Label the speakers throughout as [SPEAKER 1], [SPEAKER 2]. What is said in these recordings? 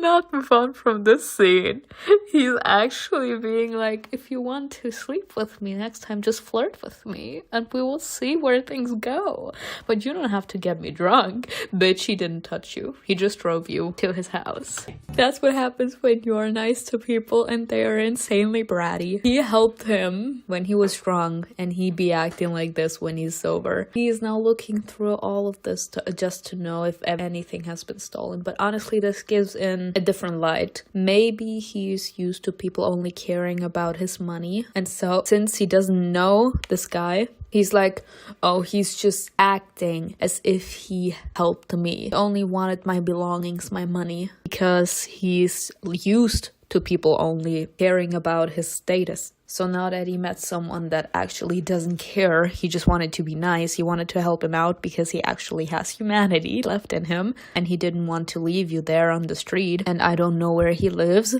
[SPEAKER 1] not move on from this scene. He's actually being like, if you want to sleep with me next time, just flirt with me and we will see where things go. But you don't have to get me drunk. Bitch, he didn't touch you. He just drove you to his house. That's what happens when you're nice to people and they are insanely bratty. He helped him when he was drunk and he be acting like this when he's sober. He is now looking through all of this just to know if anything has been stolen. But honestly, this gives in a different light. Maybe he's used to people only caring about his money. And so since he doesn't know this guy, he's like, oh, he's just acting as if he helped me. He only wanted my belongings, my money, because he's used to people only caring about his status. So now that he met someone that actually doesn't care, he just wanted to be nice, he wanted to help him out because he actually has humanity left in him, and he didn't want to leave you there on the street, and I don't know where he lives.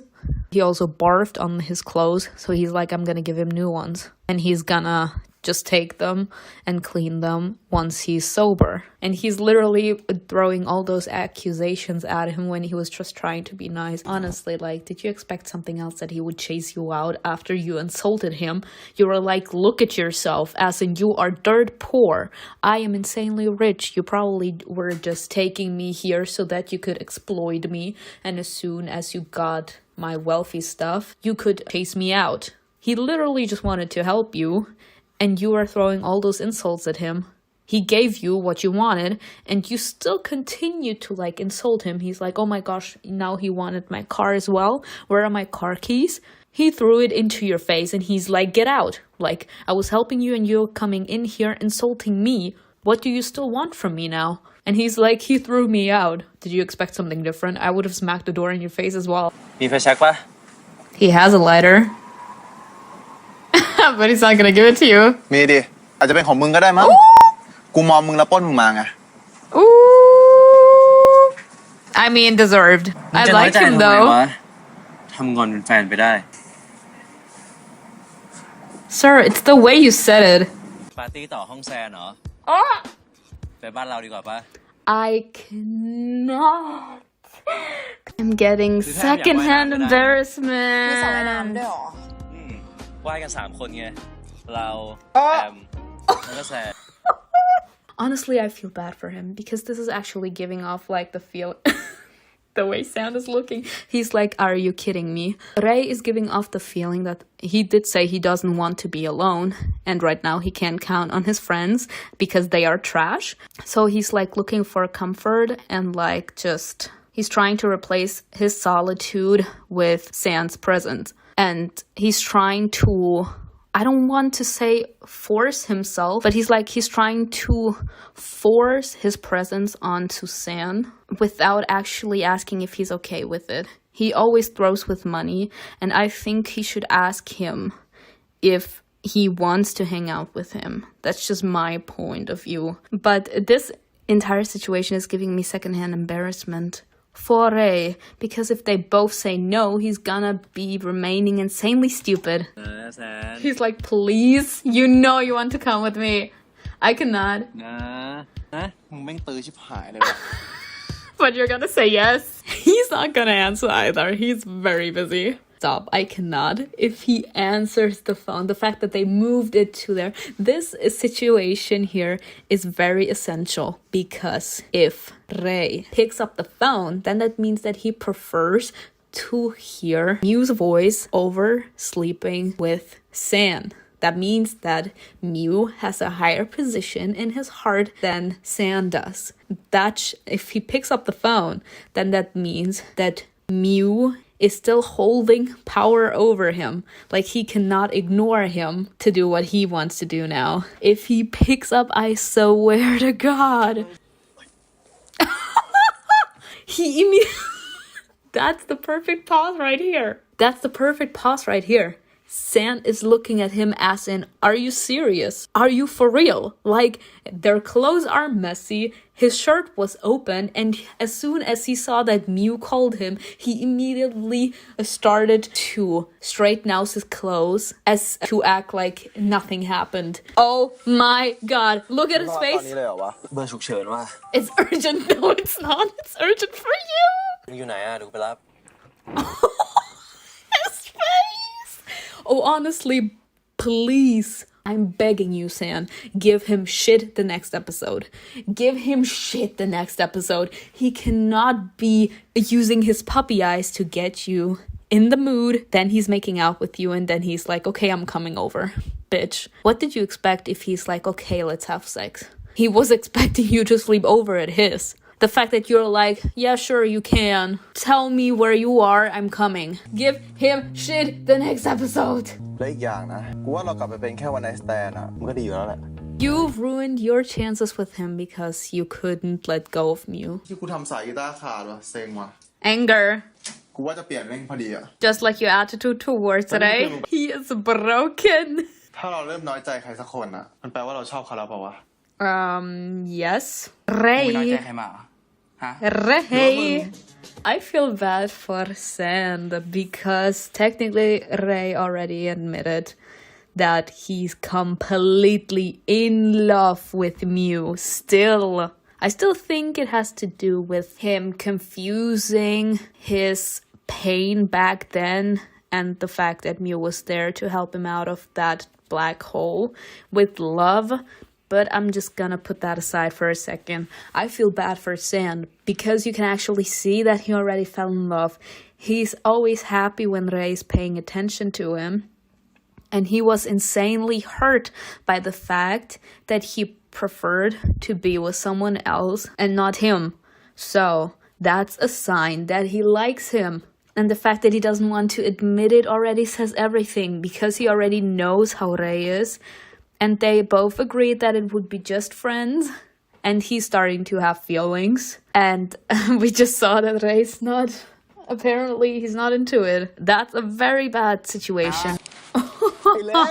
[SPEAKER 1] He also barfed on his clothes, so he's like, I'm gonna give him new ones, and he's gonna just take them and clean them once he's sober. And he's literally throwing all those accusations at him when he was just trying to be nice. Honestly, like, did you expect something else, that he would chase you out after you insulted him? You were like, look at yourself, as in you are dirt poor. I am insanely rich. You probably were just taking me here so that you could exploit me, and as soon as you got my wealthy stuff, you could chase me out. He literally just wanted to help you, and you are throwing all those insults at him. He gave you what you wanted, and you still continue to, like, insult him. He's like, oh my gosh, now he wanted my car as well. Where are my car keys? He threw it into your face, and he's like, get out. Like, I was helping you, and you're coming in here insulting me. What do you still want from me now? And he's like, he threw me out. Did you expect something different? I would have smacked the door in your face as well. He has a lighter. But he's not gonna give it to you.
[SPEAKER 2] มีดิอาจจะเป็นของมึงก็ได้มั้งกูมองมึงแล้วปล้นมึงมาไง
[SPEAKER 1] Ooh. I mean, deserved. I like him though.
[SPEAKER 3] ทำงอนเป็นแฟนไปได้
[SPEAKER 1] Sir, it's the way you said it.
[SPEAKER 3] ปาร์ตี้ต่อห้องแซนเหรอไปบ้านเราดีกว่าปะ
[SPEAKER 1] I cannot. I'm getting secondhand embarrassment.
[SPEAKER 4] มีสระว่ายน้ำด้วยเหรอ
[SPEAKER 3] ว่ายกัน3 คนไงเราแอมแล้วก็แซน
[SPEAKER 1] Honestly, I feel bad for him because this is actually giving off like the feel the way Sam is looking. He's like, are you kidding me? Ray is giving off the feeling that he did say he doesn't want to be alone, and right now he can't count on his friends because they are trash. So he's like looking for comfort and like just he's trying to replace his solitude with Sam's presence. And he's trying to, I don't want to say force himself, but he's trying to force his presence onto Sam without actually asking if he's okay with it. He always throws with money, and I think he should ask him if he wants to hang out with him. That's just my point of view. But this entire situation is giving me secondhand embarrassment for Ray, because if they both say no, he's gonna be remaining insanely stupid. He's like, please, you know you want to come with me. I cannot. But you're gonna say yes. He's not gonna answer either. He's very busy. Stop. I cannot. If he answers the phone, the fact that they moved it to there, this situation here is very essential, because if Ray picks up the phone, then that means that he prefers to hear Mew's voice over sleeping with Sam. That means that Mew has a higher position in his heart than Sam does. If he picks up the phone, then that means that Mew is still holding power over him. Like, he cannot ignore him to do what he wants to do now. If he picks up, I swear to God. He immediately... That's the perfect pause right here. That's the perfect pause right here. Sam is looking at him as in, are you serious? Are you for real? Like, their clothes are messy, his shirt was open, and as soon as he saw that Mew called him, he immediately started to straighten out his clothes as to act like nothing happened. Oh my god, look at his face. It's urgent. No, it's not. It's urgent for you.
[SPEAKER 3] มึงอยู่ไหนอ่ะเดี๋ยวกูไปรับ
[SPEAKER 1] His face! Oh, honestly, please. I'm begging you, San. Give him shit the next episode. Give him shit the next episode. He cannot be using his puppy eyes to get you in the mood. Then he's making out with you and then he's like, okay, I'm coming over. Bitch. What did you expect if he's like, okay, let's have sex? He was expecting you to sleep over at his. The fact that you're like, yeah, sure, you can. Tell me where you are, I'm coming. Give him shit the next episode.
[SPEAKER 2] และอีกอย่างนะกูว่าเรากลับไปเป็นแค่วันไนท์สแตนด์อ่ะมันก็ดีอยู่แล้วแหละ
[SPEAKER 1] You've ruined your chances with him because you couldn't let go of Mew.
[SPEAKER 2] ที่กูทำสายกีตาร์ขาดว่ะเซ็งว่ะ
[SPEAKER 1] Anger.
[SPEAKER 2] กูว่าจะเปลี่ยนแม่งพอดีอ่ะ
[SPEAKER 1] Just like your attitude towards Ray. He is broken.
[SPEAKER 2] ถ้าเราเริ่มน้อยใจใครสักคนอ่ะมันแปลว่าเราชอบเขาแล้วเปล่าวะ
[SPEAKER 1] Yes.
[SPEAKER 4] ไม่น้อยใจ
[SPEAKER 1] Ray.
[SPEAKER 4] ใครมาเหรอฮะ
[SPEAKER 1] Ray. I feel bad for Sand because technically Ray already admitted that he's completely in love with Mew still. I still think it has to do with him confusing his pain back then and the fact that Mew was there to help him out of that black hole with love. But I'm just gonna put that aside for a second. I feel bad for Sand because you can actually see that he already fell in love. He's always happy when Ray's paying attention to him. And he was insanely hurt by the fact that he preferred to be with someone else and not him. So that's a sign that he likes him. And the fact that he doesn't want to admit it already says everything because he already knows how Ray is. And they both agreed that it would be just friends. And he's starting to have feelings. And we just saw that Ray's not... Apparently, he's not into it. That's a very bad situation.
[SPEAKER 2] ไอ้เล่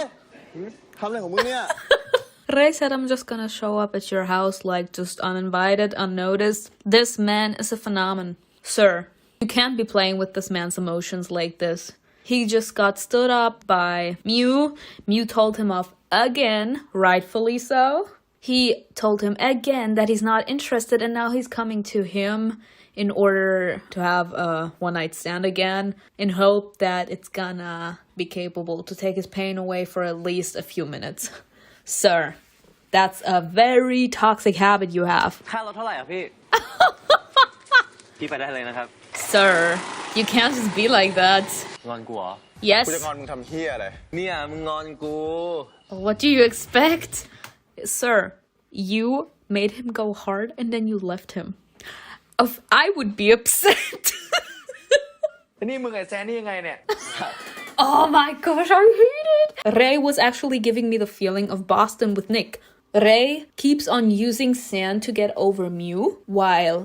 [SPEAKER 2] ทำอะไรของมึงเนี่ย
[SPEAKER 1] Ray said, I'm just gonna show up at your house like just uninvited, unnoticed. This man is a phenomenon. Sir, you can't be playing with this man's emotions like this. He just got stood up by Mew. Mew told him off again, rightfully so. He told him again that he's not interested and now he's coming to him in order to have a one-night stand again in hope that it's gonna be capable to take his pain away for at least a few minutes. Sir, that's a very toxic habit you have.
[SPEAKER 3] ค่ารถเท่าไหร่อ่ะพี่ พี่ไปได้เลยนะครับ
[SPEAKER 1] Sir, you can't just be like that.
[SPEAKER 3] งอนกูเหรอ
[SPEAKER 1] Yes.
[SPEAKER 2] กูจะงอนมึงทำเหี้ยอะไร
[SPEAKER 3] เนี่ยมึงงอนกู
[SPEAKER 1] What do you expect? Sir, you made him go hard and then you left him. I would be upset.
[SPEAKER 4] นี่มึงไอ้แซนนี่ยังไงเนี่ย
[SPEAKER 1] Oh my gosh, I hate it. Ray was actually giving me the feeling of Boston with Nick. Ray keeps on using Sand to get over Mew, while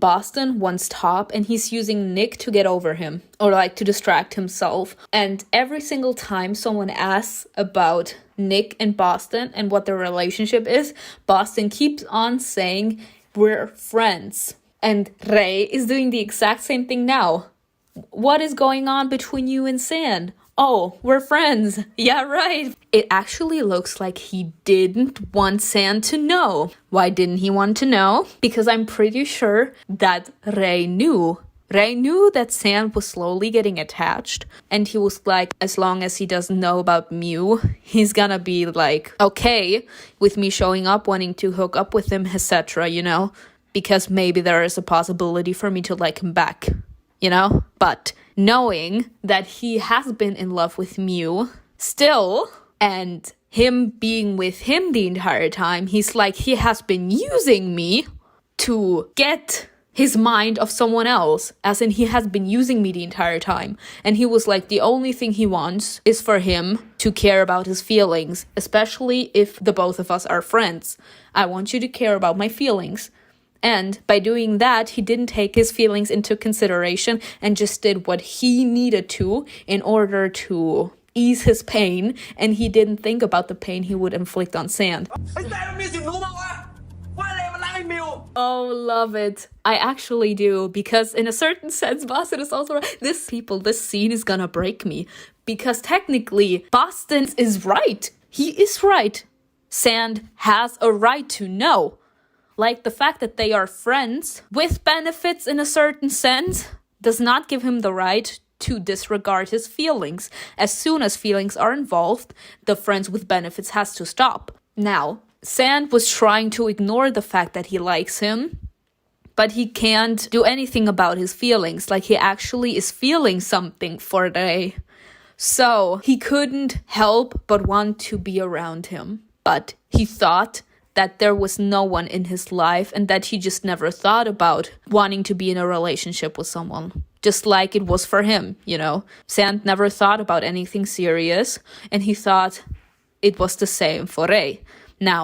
[SPEAKER 1] Boston wants Top and he's using Nick to get over him, or like to distract himself. And every single time someone asks about Nick and Boston and what their relationship is, Boston keeps on saying, we're friends. And Ray is doing the exact same thing now. What is going on between you and Sand? Oh, we're friends. Yeah, right. It actually looks like he didn't want Sand to know. Why didn't he want to know? Because I'm pretty sure that Ray knew. Ray knew that Sand was slowly getting attached. And he was like, as long as he doesn't know about Mew, he's gonna be like, okay with me showing up, wanting to hook up with him, etc., you know? Because maybe there is a possibility for me to like him back. You know? But knowing that he has been in love with Mew still, and him being with him the entire time, he's like, he has been using me to get his mind of someone else, as in he has been using me the entire time. And he was like, the only thing he wants is for him to care about his feelings, especially if the both of us are friends. I want you to care about my feelings. And by doing that, he didn't take his feelings into consideration and just did what he needed to in order to ease his pain. And he didn't think about the pain he would inflict on Sand. Oh, love it. I actually do. Because in a certain sense, Boston is also right. This scene is gonna break me. Because technically, Boston is right. He is right. Sand has a right to know. Like the fact that they are friends with benefits in a certain sense does not give him the right to disregard his feelings. As soon as feelings are involved, the friends with benefits has to stop. Now, Sand was trying to ignore the fact that he likes him, but he can't do anything about his feelings. Like, he actually is feeling something for Ray. So he couldn't help but want to be around him. But he thought that there was no one in his life and that he just never thought about wanting to be in a relationship with someone. Just like it was for him, you know. Sand never thought about anything serious, and he thought it was the same for Ray. Now,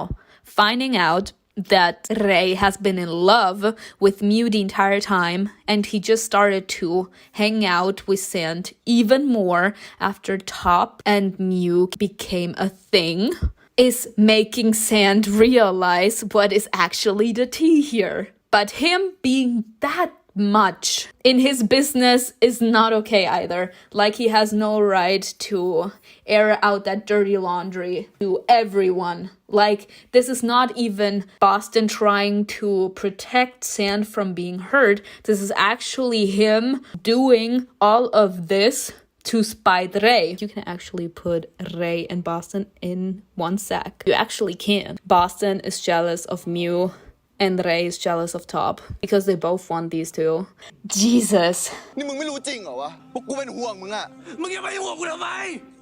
[SPEAKER 1] finding out that Ray has been in love with Mew the entire time, and he just started to hang out with Sand even more after Top and Mew became a thing, is making Sand realize what is actually the tea here. But him being that much in his business is not okay either. Like, he has no right to air out that dirty laundry to everyone. Like, this is not even Boston trying to protect Sand from being hurt. This is actually him doing all of this to spite Ray. You can actually put Ray and Boston in one sack. You actually can. Boston is jealous of Mew, and Ray is jealous of Top because they both want these two. Jesus.
[SPEAKER 2] นี่มึงไม่รู้จริงเหรอวะพวกกูเป็นห่วงมึงอะ
[SPEAKER 3] มึงอย่าไปห่วงกูทำไม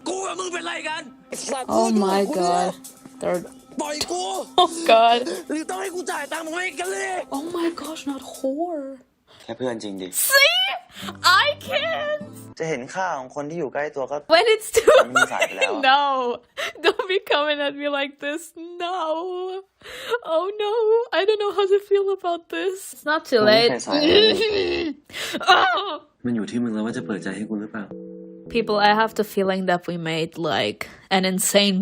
[SPEAKER 3] กูกับมึงเป็นไรกัน
[SPEAKER 1] Oh my god. They're...
[SPEAKER 3] ปล่อยกู
[SPEAKER 1] Oh god.
[SPEAKER 3] หรือต้องให้กูจ่ายตังค์มึงให้กันเลย
[SPEAKER 1] Oh my gosh, not whore.
[SPEAKER 5] แค่เพื่อนจริงดิ
[SPEAKER 1] See? I can't.
[SPEAKER 5] จะเห็นค่าของคนที่อยู่ใกล้ตัวก็
[SPEAKER 1] When it's too
[SPEAKER 5] late.
[SPEAKER 1] No. Don't be coming at me like this. No. Oh no. I don't know how to feel about this. It's not too late. Oh.
[SPEAKER 5] มันอยู่ที่มึงแล้วว่าจะเปิดใจให้กูหรือเปล่า
[SPEAKER 1] People, I have the feeling that we made like an insane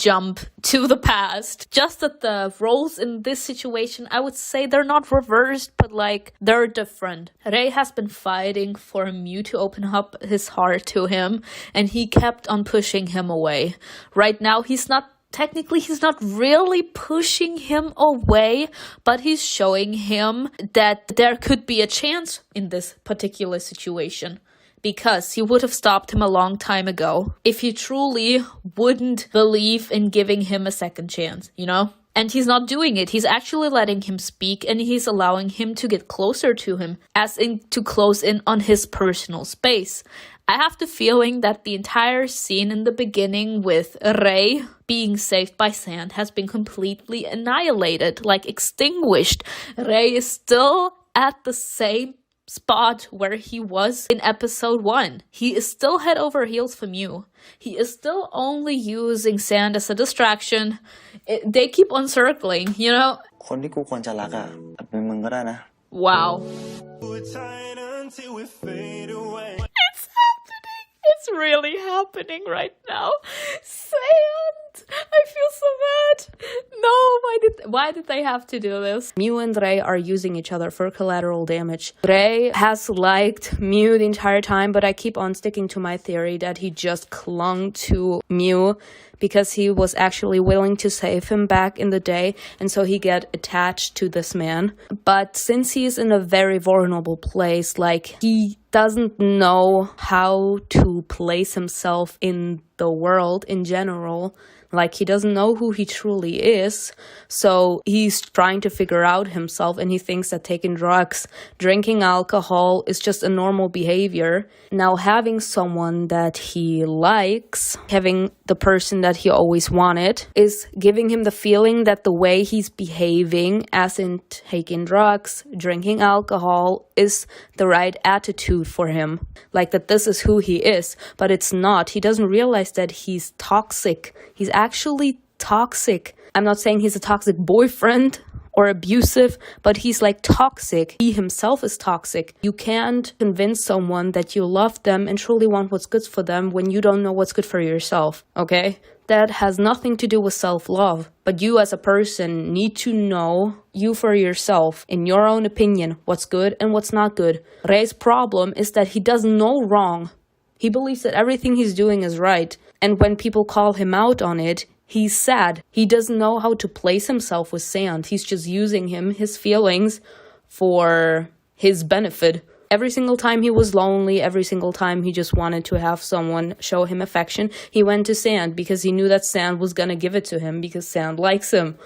[SPEAKER 1] jump to the past. Just that the roles in this situation, I would say they're not reversed, but like they're different. Ray has been fighting for Mew to open up his heart to him, and he kept on pushing him away. Right now, he's not really pushing him away, but he's showing him that there could be a chance in this particular situation. Because he would have stopped him a long time ago if he truly wouldn't believe in giving him a second chance, you know? And he's not doing it. He's actually letting him speak, and he's allowing him to get closer to him, as in to close in on his personal space. I have the feeling that the entire scene in the beginning with Ray being saved by Sand has been completely annihilated, like extinguished. Ray is still at the same spot where he was in episode 1. He is still head over heels for Mew. He is still only using Sand as a distraction. They keep on circling, you know?
[SPEAKER 5] คนที่กูควรจะรักอะเป็นมึงก็ได้นะ
[SPEAKER 1] Wow. It's happening. It's really happening right now. Sand! I feel so bad. No, why did they have to do this? Mew and Ray are using each other for collateral damage. Ray has liked Mew the entire time, but I keep on sticking to my theory that he just clung to Mew because he was actually willing to save him back in the day, and so he get attached to this man. But since he's in a very vulnerable place, like he doesn't know how to place himself in the world in general, like he doesn't know who he truly is, so he's trying to figure out himself, and he thinks that taking drugs, drinking alcohol is just a normal behavior. Now having someone that he likes, having the person that he always wanted, is giving him the feeling that the way he's behaving, as in taking drugs, drinking alcohol, is the right attitude for him. Like that this is who he is, but it's not. He doesn't realize that he's toxic. He's actually toxic. I'm not saying he's a toxic boyfriend or abusive, but he's like toxic. He himself is toxic. You can't convince someone that you love them and truly want what's good for them when you don't know what's good for yourself, okay? That has nothing to do with self-love. But you as a person need to know you for yourself, in your own opinion, what's good and what's not good. Ray's problem is that he doesn't know wrong. He believes that everything he's doing is right. And when people call him out on it, He's sad. He doesn't know how to place himself with Sand. He's just using his feelings for his benefit. Every single time he was lonely, every single time he just wanted to have someone show him affection, he went to Sand because he knew that Sand was gonna give it to him because Sand likes him.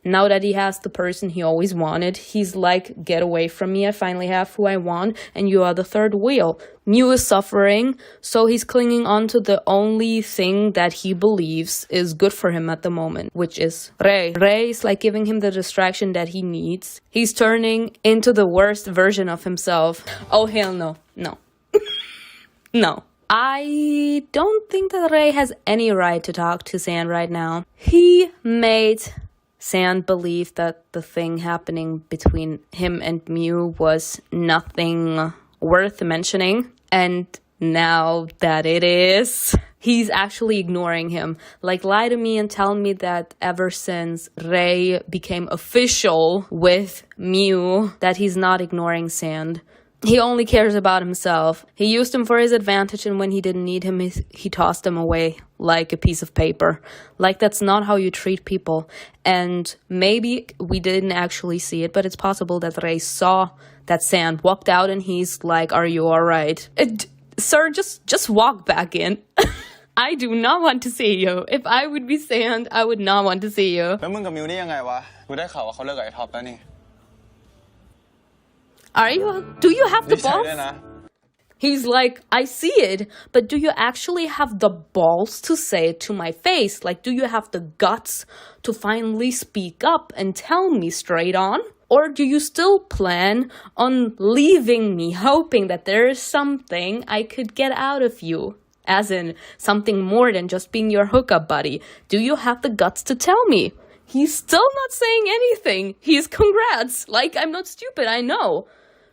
[SPEAKER 1] Now that he has the person he always wanted, he's like, get away from me, I finally have who I want, and you are the third wheel. Mew is suffering, so he's clinging on to the only thing that he believes is good for him at the moment, which is Rei. Rei is like giving him the distraction that he needs. He's turning into the worst version of himself. Oh, hell no. No. No. I don't think that Rei has any right to talk to Sand right now. He made Sand believed that the thing happening between him and Mew was nothing worth mentioning. And now that it is, he's actually ignoring him. Like, lie to me and tell me that ever since Rei became official with Mew, that he's not ignoring Sand. He only cares about himself. He used him for his advantage, and when he didn't need him, he tossed him away like a piece of paper. Like, that's not how you treat people. And maybe we didn't actually see it, but it's possible that Rei saw that Sand walked out and he's like, are you alright? Sir, just walk back in. I do not want to see you. If I would be Sand, I would not want to see you.
[SPEAKER 2] แล้วมึงกับมิวนี่ยังไงวะกูได้ข่าวว่าเขาเลิกกับไอ้ท็อปแล้วนี่
[SPEAKER 1] Do you have the
[SPEAKER 2] นี่ใช่
[SPEAKER 1] balls?
[SPEAKER 2] ด้วยนะ
[SPEAKER 1] He's like, I see it, but do you actually have the balls to say it to my face? Like, do you have the guts to finally speak up and tell me straight on? Or do you still plan on leaving me, hoping that there is something I could get out of you? As in, something more than just being your hookup buddy. Do you have the guts to tell me? He's still not saying anything. He's congrats. Like, I'm not stupid, I know.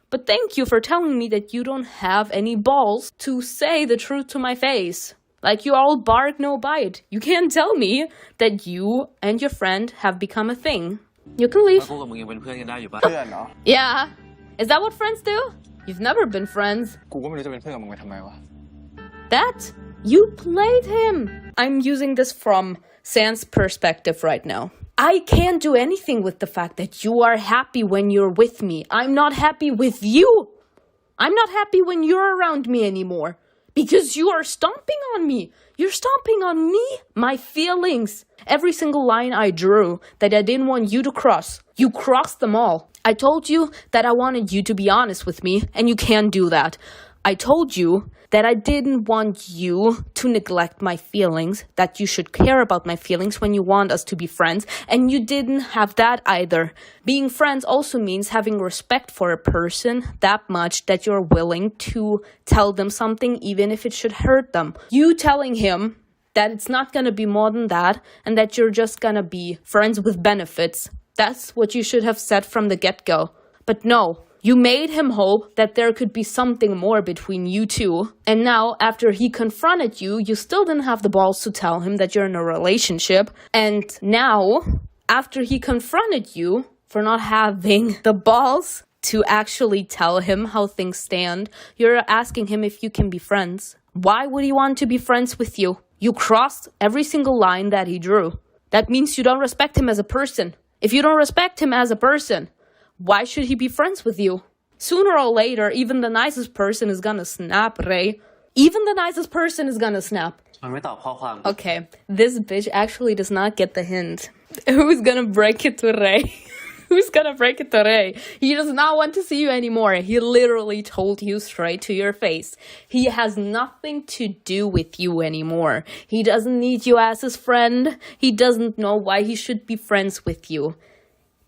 [SPEAKER 1] But thank you for telling me that you don't have any balls to say the truth to my face. Like, you all bark, no bite. You can't tell me that you and your friend have become a thing. You can leave.
[SPEAKER 3] กูกับมึงยังเป็นเพื่อนกันได้อยู่ปะ
[SPEAKER 2] เพื่อนเนาะ
[SPEAKER 1] Yeah. Is that what friends do? You've never been friends.
[SPEAKER 2] กูก็ไม่รู้จะเป็นเพื่อนกับมึงไปทำไมวะ
[SPEAKER 1] That? You played him. I'm using this from Sand's perspective right now. I can't do anything with the fact that you are happy when you're with me. I'm not happy with you. I'm not happy when you're around me anymore. Because you are stomping on me. You're stomping on me, my feelings. Every single line I drew that I didn't want you to cross, you crossed them all. I told you that I wanted you to be honest with me, and you can't do that. I told you that I didn't want you to neglect my feelings, that you should care about my feelings when you want us to be friends, and you didn't have that either. Being friends also means having respect for a person that much that you're willing to tell them something even if it should hurt them. You telling him that it's not gonna be more than that, and that you're just gonna be friends with benefits, that's what you should have said from the get-go. But no. You made him hope that there could be something more between you two. And now, after he confronted you, you still didn't have the balls to tell him that you're in a relationship. And now, after he confronted you for not having the balls to actually tell him how things stand, you're asking him if you can be friends. Why would he want to be friends with you? You crossed every single line that he drew. That means you don't respect him as a person. If you don't respect him as a person, why should he be friends with you? Sooner or later, even the nicest person is gonna snap, Rei. Even the nicest person is gonna snap.
[SPEAKER 3] มันไม่ตอบข้อความ
[SPEAKER 1] Okay, this bitch actually does not get the hint. Who's gonna break it to Rei? Who's gonna break it to Rei? He does not want to see you anymore. He literally told you straight to your face. He has nothing to do with you anymore. He doesn't need you as his friend. He doesn't know why he should be friends with you.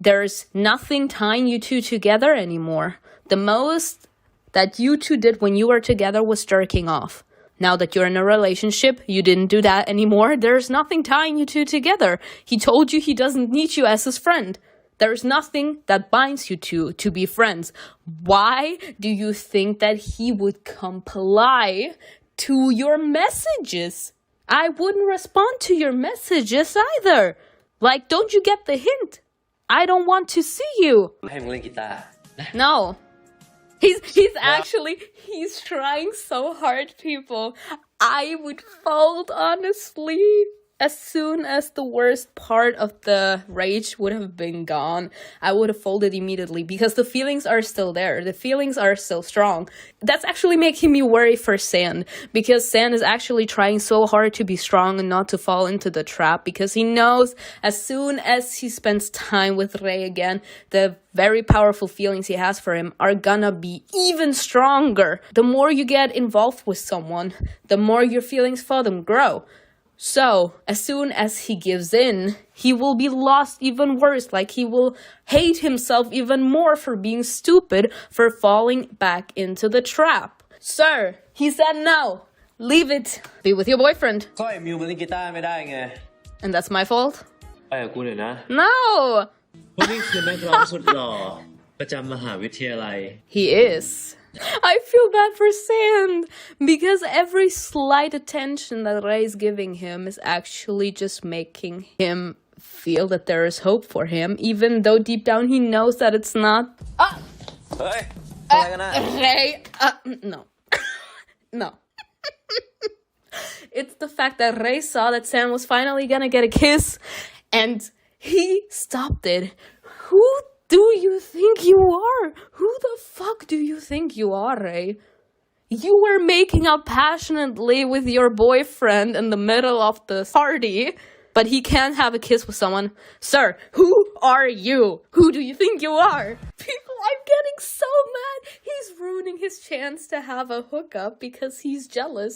[SPEAKER 1] There's nothing tying you two together anymore. The most that you two did when you were together was jerking off. Now that you're in a relationship, you didn't do that anymore. There's nothing tying you two together. He told you he doesn't need you as his friend. There's nothing that binds you two to be friends. Why do you think that he would comply to your messages? I wouldn't respond to your messages either. Like, don't you get the hint? I don't want to see you.
[SPEAKER 3] ให้มึงเล่นกีตาร์
[SPEAKER 1] No. He's trying so hard, people. I would fold, honestly. As soon as the worst part of the rage would have been gone, I would have folded immediately because the feelings are still there. The feelings are still strong. That's actually making me worry for Sand because Sand is actually trying so hard to be strong and not to fall into the trap because he knows as soon as he spends time with Ray again, the very powerful feelings he has for him are gonna be even stronger. The more you get involved with someone, the more your feelings for them grow. So, as soon as he gives in, he will be lost even worse. Like, he will hate himself even more for being stupid, for falling back into the trap. Sir, he said no. Leave it. Be with your boyfriend.
[SPEAKER 3] ก็ไอ้มิวมันเล่นกีตาร์ไม่ได้ไง
[SPEAKER 1] And that's my fault?
[SPEAKER 3] ไปกับกูหน่อยนะ
[SPEAKER 1] No!
[SPEAKER 3] เพราะนี่คือนักร้องสุดหล่อประจำมหาวิทยาลัย
[SPEAKER 1] He is. I feel bad for Sand because every slight attention that Ray is giving him is actually just making him feel that there is hope for him, even though deep down he knows that it's not.
[SPEAKER 3] เฮ้ยอะไรกันนะ
[SPEAKER 1] Ray, no. No. It's the fact that Ray saw that Sam was finally gonna get a kiss and he stopped it. Who do you think you are? Who the fuck do you think you are, Ray? You were making up passionately with your boyfriend in the middle of the party, but he can't have a kiss with someone. Sir, who are you? Who do you think you are? People, I'm getting so mad. He's ruining his chance to have a hookup because he's jealous.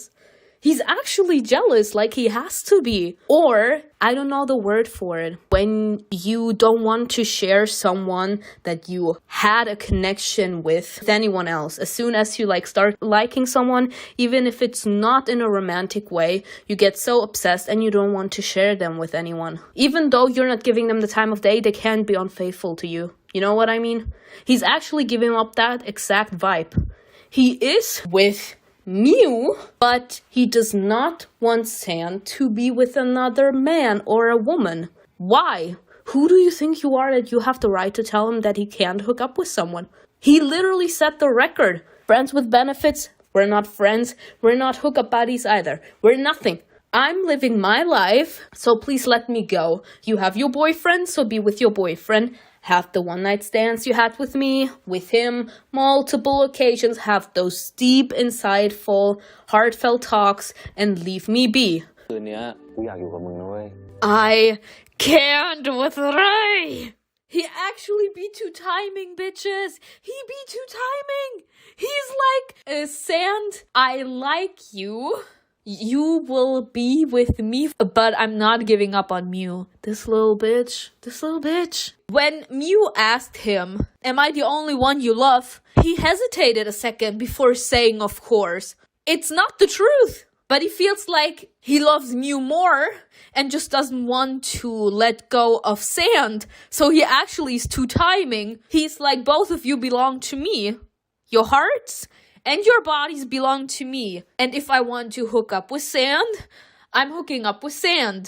[SPEAKER 1] He's actually jealous, like he has to be. Or, I don't know the word for it. When you don't want to share someone that you had a connection with anyone else. As soon as you start liking someone, even if it's not in a romantic way, you get so obsessed and you don't want to share them with anyone. Even though you're not giving them the time of day, they can be unfaithful to you. You know what I mean? He's actually giving up that exact vibe. He is with Mew, but he does not want Sand to be with another man or a woman. Why? Who do you think you are that you have the right to tell him that he can't hook up with someone? He literally set the record. Friends with benefits, we're not friends, we're not hookup buddies either. We're nothing. I'm living my life, so please let me go. You have your boyfriend, so be with your boyfriend. Have the one-night stands you had with me, with him, multiple occasions, have those deep, insightful, heartfelt talks, and leave me be.
[SPEAKER 5] คืนนี้กูอยากอยู่กับมึงนะเว้ย
[SPEAKER 1] I can't with Ray. He actually be too timing, bitches. He be too timing. He's like, Sand, I like you. You will be with me, but I'm not giving up on Mew. This little bitch. When Mew asked him, am I the only one you love? He hesitated a second before saying, of course. It's not the truth. But he feels like he loves Mew more and just doesn't want to let go of Sand. So he actually is too timing. He's like, both of you belong to me. Your hearts and your bodies belong to me. And if I want to hook up with Sand, I'm hooking up with Sand.